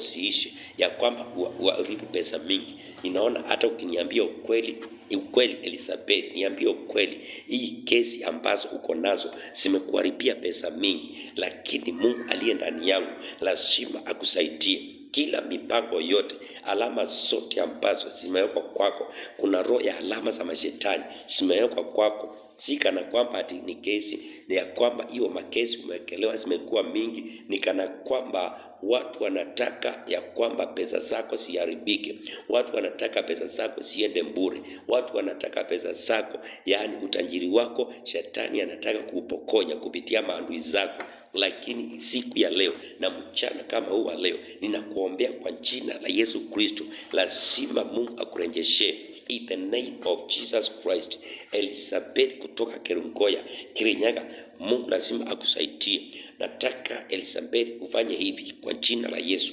Siishi ya kwamba uharibu pesa mingi. Ninaona hata ukiniambia ukweli Elizabeth, niambie ukweli, hii kesi ambazo uko nazo zimekuharibia pesa mingi, lakini Mungu aliye ndani yangu lazima akusaidie. Kila mipango yote, alama zote ambazo zimewekwa kwako, kuna roho ya alama za mashetani zimewekwa kwako. Si kana kwamba ati ni kesi, ni ya kwamba hiyo makesi umewekelewa zimekuwa mingi, ni kana kwamba watu wanataka ya kwamba pesa zako ziharibike. Watu wanataka pesa zako ziende bure. Watu wanataka pesa zako, yaani utajiri wako, shetani anataka kuupokonya kupitia maadui zako. Lakini siku ya leo na mchana kama huu wa leo, ninakuombea kwa jina la Yesu Kristo, lazima Mungu akurejeshe. In the name of Jesus Christ. Elizabeth kutoka Kerongoya, Kirinyaga, Mungu lazima akusaidie. Nataka Elizabeth ufanye hivi kwa jina la Yesu.